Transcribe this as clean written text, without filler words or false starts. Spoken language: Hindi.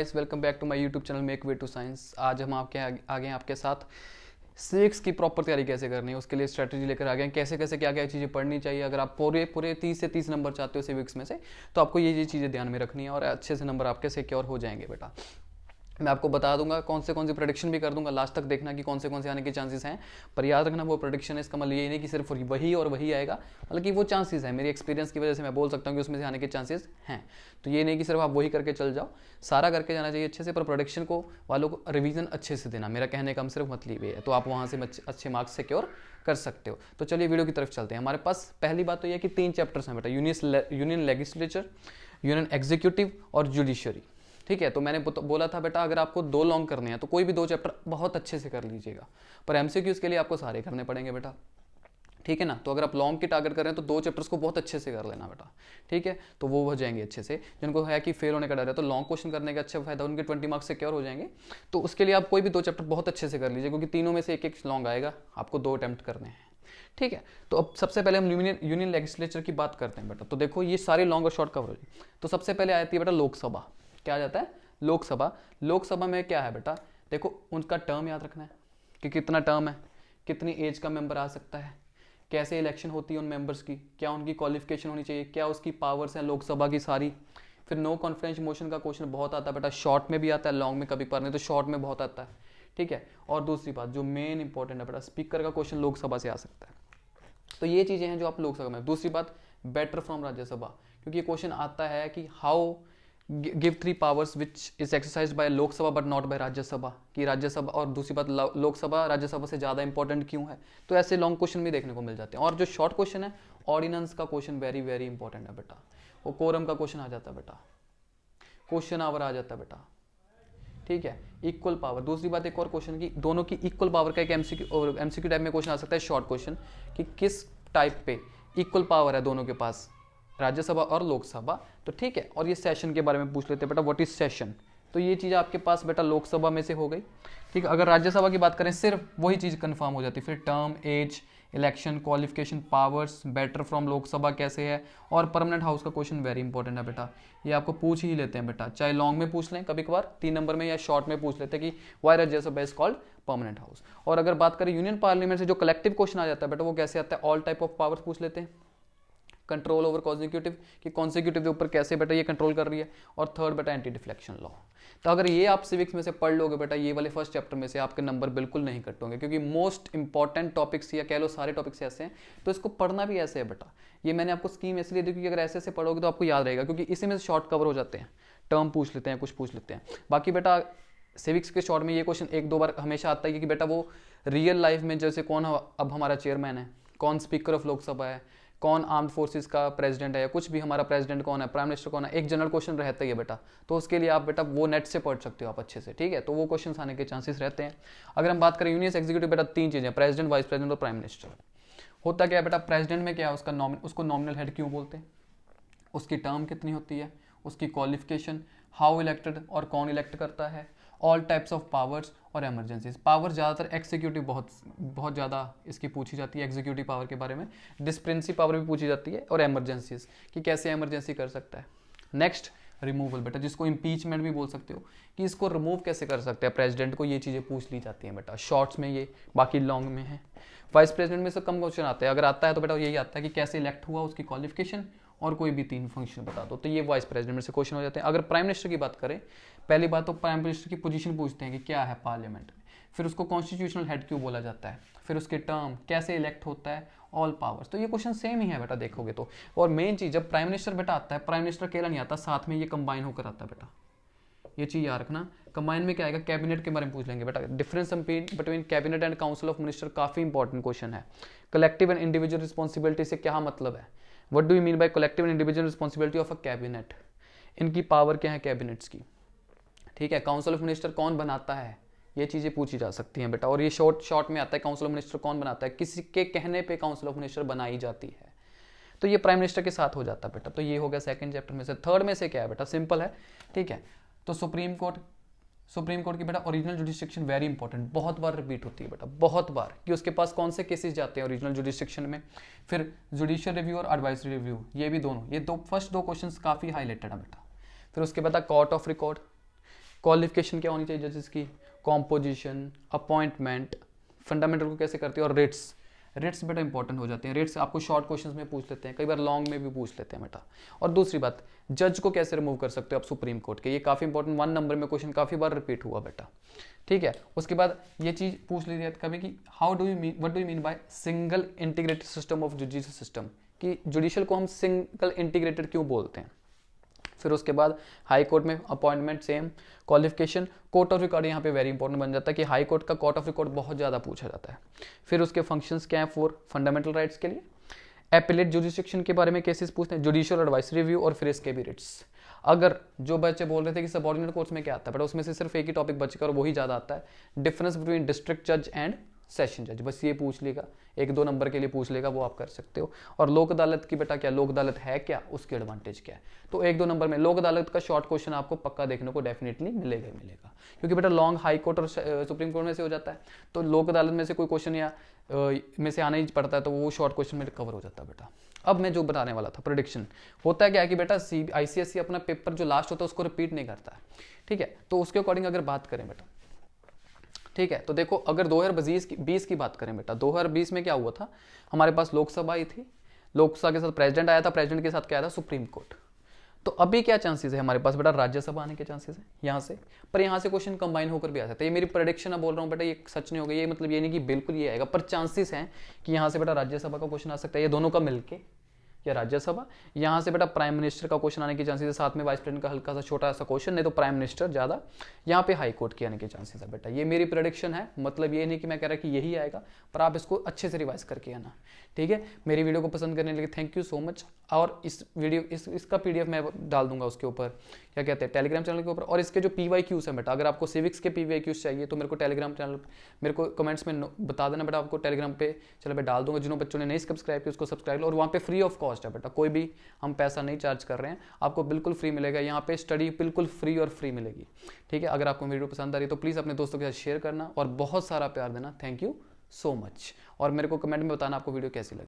Welcome back to my YouTube channel make way to science. आज हम आपके आगे हैं आपके साथ सिविक्स की प्रॉपर तैयारी कैसे करनी है, उसके लिए स्ट्रेटजी लेकर आ गए हैं। कैसे कैसे क्या क्या चीज़ें पढ़नी चाहिए। अगर आप पूरे पूरे 30 से 30 नंबर चाहते हो सिविक्स में से, तो आपको ये चीज़ें ध्यान में रखनी है और अच्छे से नंबर आपके सिक्योर हो जाएंगे बेटा। मैं आपको बता दूंगा कौन सी प्रेडिक्शन भी कर दूंगा, लास्ट तक देखना कि कौन से आने के चांसेस हैं। पर याद रखना वो प्रेडिक्शन है, इसका मतलब ये नहीं कि सिर्फ वही और वही आएगा, मतलब कि वो चांसेस है। मेरी एक्सपीरियंस की वजह से मैं बोल सकता हूँ कि उसमें से आने के चांसेस हैं। तो ये नहीं कि सिर्फ आप वही करके चल जाओ, सारा करके जाना चाहिए अच्छे से। पर प्रोडिक्शन को वालों को रिवीजन अच्छे से देना, मेरा कहने का सिर्फ मतलब ये है। तो आप वहाँ से अच्छे मार्क्स सिक्योर कर सकते हो। तो चलिए वीडियो की तरफ चलते हैं। हमारे पास पहली बात तो यह कि 3 चैप्टर्स हैं बेटा, यूनियन लेजिस्लेचर, यूनियन एग्जीक्यूटिव और जुडिशरी। ठीक है, तो मैंने बोला था बेटा अगर आपको 2 लॉन्ग करने हैं तो कोई भी 2 चैप्टर बहुत अच्छे से कर लीजिएगा, पर एमसीक्यूज के लिए आपको सारे करने पड़ेंगे बेटा। ठीक है ना। तो अगर आप लॉन्ग की टारगेट कर रहे हैं तो 2 चैप्टर्स को बहुत अच्छे से कर लेना बेटा। ठीक है, तो वो हो जाएंगे अच्छे से। जिनको है कि फेल होने का डर है तो लॉन्ग क्वेश्चन करने का अच्छा फायदा, उनके 20 मार्क्स सिक्योर हो जाएंगे। तो उसके लिए आप कोई भी 2 चैप्टर बहुत अच्छे से कर लीजिए, क्योंकि तीनों में से एक लॉन्ग आएगा, आपको 2 अटेम्प्ट करने हैं। ठीक है, तो अब सबसे पहले हम यूनियन लेजिस्लेचर की बात करते हैं बेटा। तो देखो ये सारे लॉन्ग और शॉर्ट कवर हो जाए। तो सबसे पहले आती है बेटा लोकसभा। क्या आ जाता है? लोकसभा। लोकसभा में क्या है बेटा, देखो उनका टर्म याद रखना है कि कितना टर्म है, कितनी एज का मेंबर आ सकता है, कैसे इलेक्शन होती है उन मेंबर्स की, क्या उनकी क्वालिफिकेशन होनी चाहिए, क्या उसकी पावर्स हैं लोकसभा की सारी। फिर नो कॉन्फिडेंस मोशन का क्वेश्चन बहुत आता है बेटा, शॉर्ट में भी आता है, लॉन्ग में कभी पर नहीं तो शॉर्ट में बहुत आता है। ठीक है, और दूसरी बात जो मेन इंपॉर्टेंट है बेटा, स्पीकर का क्वेश्चन लोकसभा से आ सकता है। तो ये चीजें हैं जो आप लोकसभा में। दूसरी बात बेटर फ्रॉम राज्यसभा, क्योंकि ये क्वेश्चन आता है कि how give 3 powers which is exercise by Lok Sabha but not by Rajya Sabha, कि राज्यसभा और दूसरी बात लोकसभा राज्यसभा से ज्यादा इंपॉर्टेंट क्यों है। तो ऐसे लॉन्ग क्वेश्चन भी देखने को मिल जाते हैं। और जो शॉर्ट क्वेश्चन है, ऑर्डिनेंस का क्वेश्चन वेरी वेरी इंपॉर्टेंट है बेटा। वो कोरम का क्वेश्चन आ जाता है बेटा, क्वेश्चन आवर आ जाता है बेटा। ठीक है, इक्वल पावर। दूसरी बात एक और क्वेश्चन की, दोनों की इक्वल पावर का एक एमसीक्यू टाइप में क्वेश्चन आ सकता है, शॉर्ट क्वेश्चन, कि किस टाइप पे इक्वल पावर है दोनों के पास, राज्यसभा और लोकसभा। तो ठीक है, और ये सेशन के बारे में पूछ लेते हैं बेटा, व्हाट इज सेशन। तो ये चीज़ आपके पास बेटा लोकसभा में से हो गई। ठीक है, अगर राज्यसभा की बात करें सिर्फ वही चीज़ कंफर्म हो जाती है। फिर term, age, election, qualification, powers, better from Lok Sabha कैसे है, और परमानेंट हाउस का क्वेश्चन वेरी इंपॉर्टेंट है बेटा। ये आपको पूछ ही लेते हैं बेटा, चाहे लॉन्ग में पूछ लें कभी कभार 3 नंबर में, या शॉर्ट में पूछ लेते हैं कि why Rajya Sabha is called permanent house. और अगर बात करें यूनियन पार्लियामेंट से जो कलेक्टिव क्वेश्चन आ जाता है बेटा, वो कैसे आता है, ऑल टाइप ऑफ पावर्स पूछ लेते हैं। कंट्रोल ओवर कॉन्जिक्यूटिव, कि कॉन्जिक्यूटिव के ऊपर कैसे बेटा ये कंट्रोल कर रही है। और थर्ड बेटा एंटी डिफ्लेक्शन लॉ। तो अगर ये आप सिविक्स में से पढ़ लोगे बेटा, ये वाले फर्स्ट चैप्टर में से, आपके नंबर बिल्कुल नहीं कट होंगे, क्योंकि मोस्ट इंपॉर्टेंट टॉपिक्स या कह लो सारे टॉपिक्स ऐसे हैं। तो इसको पढ़ना भी ऐसे है बेटा। ये मैंने आपको स्कीम इसलिए दी क्योंकि अगर ऐसे ऐसे पढ़ोगे तो आपको याद रहेगा, क्योंकि इसी में से शॉर्ट कवर हो जाते हैं। टर्म पूछ लेते हैं, कुछ पूछ लेते हैं। बाकी बेटा सिविक्स के शॉर्ट में ये क्वेश्चन 1-2 बार हमेशा आता है कि बेटा वो रियल लाइफ में जैसे कौन अब हमारा चेयरमैन है, कौन स्पीकर ऑफ लोकसभा है, कौन आर्म्ड फोर्सेस का प्रेसिडेंट है, या कुछ भी हमारा प्रेसिडेंट कौन है, प्राइम मिनिस्टर कौन है, एक जनरल क्वेश्चन रहता ही है बेटा। तो उसके लिए आप बेटा वो नेट से पढ़ सकते हो आप अच्छे से। ठीक है, तो वो क्वेश्चन आने के चांसेस रहते हैं। अगर हम बात करें यूनियन एग्जीक्यूटिव बेटा, 3 चीजें, प्रेसिडेंट, वाइस प्रेसिडेंट और प्राइम मिनिस्टर। होता क्या है बेटा, प्रेसिडेंट में क्या है, उसको नॉमिनल हेड क्यों बोलते हैं, उसकी टर्म कितनी होती है, उसकी क्वालिफिकेशन, हाउ इलेक्टेड और कौन इलेक्ट करता है, ऑल टाइप्स ऑफ पावर्स और इमरजेंसीज। पावर ज़्यादातर एग्जीक्यूटिव बहुत ज़्यादा इसकी पूछी जाती है, एग्जीक्यूटिव पावर के बारे में। डिस्प्रिंसी पावर भी पूछी जाती है, और इमरजेंसीज कि कैसे इमरजेंसी कर सकता है। नेक्स्ट रिमूवल बेटा, जिसको इम्पीचमेंट भी बोल सकते हो, कि इसको रिमूव कैसे कर सकते हैं प्रेसिडेंट को, ये चीज़ें पूछ ली जाती हैं बेटा। शॉर्ट्स में ये, बाकी लॉन्ग में है। वाइस प्रेसिडेंट में से कम क्वेश्चन आते हैं, अगर आता है तो बेटा यही आता है कि कैसे इलेक्ट हुआ, उसकी क्वालिफिकेशन, और कोई भी 3 फंक्शन बता दो। तो ये वाइस प्रेसिडेंट में से क्वेश्चन हो जाते हैं। अगर प्राइम मिनिस्टर की बात करें, पहली बात तो प्राइम मिनिस्टर की पोजीशन पूछते हैं कि क्या है पार्लियामेंट में, फिर उसको कॉन्स्टिट्यूशनल हेड क्यों बोला जाता है, फिर उसके टर्म, कैसे इलेक्ट होता है, ऑल पावर्स। तो ये क्वेश्चन सेम ही है बेटा देखोगे तो। और मेन चीज, जब प्राइम मिनिस्टर बेटा आता है, प्राइम मिनिस्टर अकेला नहीं आता, साथ में ये कंबाइन होकर आता है बेटा। ये चीज याद रखना। कंबाइन में क्या आएगा, कैबिनेट के बारे में पूछ लेंगे बेटा। Difference between cabinet and council of minister काफी इंपॉर्टेंट क्वेश्चन है। कलेक्टिव एंड इंडिविजुअल रिस्पॉन्सिबिलिटी से क्या मतलब है, what do you mean by collective and individual responsibility of a cabinet, इनकी पावर क्या है कैबिनेट्स की। ठीक है, काउंसिल ऑफ मिनिस्टर कौन बनाता है, ये चीजें पूछी जा सकती हैं बेटा। और ये शॉर्ट में आता है, काउंसिल ऑफ मिनिस्टर कौन बनाता है, किसी के कहने पे काउंसिल ऑफ मिनिस्टर बनाई जाती है। तो ये प्राइम मिनिस्टर के साथ हो जाता है बेटा। तो ये हो गया सेकंड चैप्टर में से। थर्ड में से क्या है बेटा, सिंपल है। ठीक है, तो सुप्रीम कोर्ट की बेटा ओरिजिनल जुडिस्डिक्शन वेरी इंपॉर्टेंट, बहुत बार रिपीट होती है बेटा, बहुत बार, कि उसके पास कौन से केसेस जाते हैं ओरिजिनल जुडिस्डिक्शन में। फिर जुडिशियल रिव्यू और एडवाइजरी रिव्यू, ये भी दोनों, ये फर्स्ट 2 क्वेश्चंस काफी हाईलाइटेड है बेटा। फिर उसके बाद कोर्ट ऑफ रिकॉर्ड, क्वालिफिकेशन क्या होनी चाहिए जजेस की, कॉम्पोजिशन, अपॉइंटमेंट, फंडामेंटल को कैसे करते हैं, और रेट्स। रेट्स बेटा इंपॉर्टेंट हो जाते हैं। रेट्स आपको शॉर्ट क्वेश्चंस में पूछ लेते हैं, कई बार लॉन्ग में भी पूछ लेते हैं बेटा। और दूसरी बात, जज को कैसे रिमूव कर सकते हो आप सुप्रीम कोर्ट के, ये काफ़ी इंपॉर्टेंट 1 नंबर में क्वेश्चन काफ़ी बार रिपीट हुआ बेटा। ठीक है, उसके बाद ये चीज़ पूछ ली जाती कभी कि how do you mean, what do you mean by single integrated system of judicial system, कि जुडिशियल को हम सिंगल इंटीग्रेटेड क्यों बोलते हैं। फिर उसके बाद हाई कोर्ट में appointment same, qualification, court of record यहाँ पे वेरी इंपॉर्टेंट बन जाता है कि हाई कोर्ट का कोर्ट ऑफ रिकॉर्ड बहुत ज़्यादा पूछा जाता है। फिर उसके फंक्शंस क्या है फॉर फंडामेंटल राइट्स के लिए, एपिलेट जुडिस्डिक्शन के बारे में केसेस पूछते हैं, जुडिशियल एडवाइस रिव्यू, और फिर इसके भी रेट्स। अगर जो बच्चे बोल रहे थे कि सबऑर्डिनेट कोर्ट्स में क्या आता है, बट उसमें से सिर्फ एक ही टॉपिक बचेगा और वही ज़्यादा आता है, डिफरेंस बिटवीन डिस्ट्रिक्ट जज एंड सेशन जज, बस ये पूछ लेगा, 1-2 नंबर के लिए पूछ लेगा, वो आप कर सकते हो। और लोक अदालत की बेटा क्या, लोक अदालत है क्या, उसकी एडवांटेज क्या है, तो 1-2 नंबर में लोक अदालत का शॉर्ट क्वेश्चन आपको पक्का देखने को डेफिनेटली मिलेगा ही मिलेगा, क्योंकि बेटा लॉन्ग हाई कोर्ट और सुप्रीम कोर्ट में से हो जाता है, तो लोक अदालत में से कोई क्वेश्चन या में से आना ही पड़ता है, तो वो शॉर्ट क्वेश्चन में कवर हो जाता है बेटा। अब मैं जो बताने वाला था प्रेडिक्शन, होता है क्या कि बेटा ICSE अपना पेपर जो लास्ट होता है उसको रिपीट नहीं करता है, ठीक है, तो उसके अकॉर्डिंग अगर बात करें बेटा, ठीक है, तो देखो अगर 2020 की बात करें बेटा, 2020 में क्या हुआ था, हमारे पास लोकसभा आई थी, लोकसभा के साथ प्रेसिडेंट आया था, प्रेसिडेंट के साथ क्या आया था, सुप्रीम कोर्ट। तो अभी क्या चांसेस है हमारे पास बेटा, राज्यसभा आने के चांसेस है यहाँ से, पर यहाँ से क्वेश्चन कंबाइन होकर भी आ सकता है। ये मेरी प्रेडिक्शन बोल रहा हूँ बेटा, ये सच नहीं होगा, ये मतलब ये नहीं कि बिल्कुल ये आएगा, पर चांसेस हैं कि यहाँ से बेटा राज्यसभा का क्वेश्चन आ सकता है, ये दोनों का मिलके, या राज्यसभा, यहाँ से बेटा प्राइम मिनिस्टर का क्वेश्चन आने की चांसेस है, साथ में वाइस प्रेसिडेंट का हल्का सा छोटा सा क्वेश्चन, नहीं तो प्राइम मिनिस्टर ज़्यादा, यहाँ पे हाई कोर्ट के आने के चांसेस है बेटा। ये मेरी प्रेडिक्शन है, मतलब ये नहीं कि मैं कह रहा कि यही आएगा, पर आप इसको अच्छे से रिवाइज करके आना, ठीक है। मेरी वीडियो को पसंद करने के लिए थैंक यू सो मच। और इस वीडियो इसका PDF मैं डाल दूंगा उसके ऊपर, क्या कहते हैं, टेलीग्राम चैनल के ऊपर। और इसके जो PYQs हैं बेटा, अगर आपको सिविक्स के PYQs चाहिए तो मेरे को टेलीग्राम चैनल, मेरे को कमेंट्स में बता देना बेटा, आपको टेलीग्राम पे चलो मैं डाल दूंगा। जिन बच्चों ने नहीं सब्सक्राइब किया उसको सब्सक्राइब लो, और वहाँ पे फ्री ऑफ कॉस्ट है बेटा, कोई भी हम पैसा नहीं चार्ज कर रहे हैं, आपको बिल्कुल फ्री मिलेगा। यहाँ पे स्टडी बिल्कुल फ्री और फ्री मिलेगी, ठीक है। अगर आपको वीडियो पसंद आ रही है तो प्लीज़ अपने दोस्तों के साथ शेयर करना और बहुत सारा प्यार देना। थैंक यू सो मच, और मेरे को कमेंट में बताना आपको वीडियो कैसी लगी।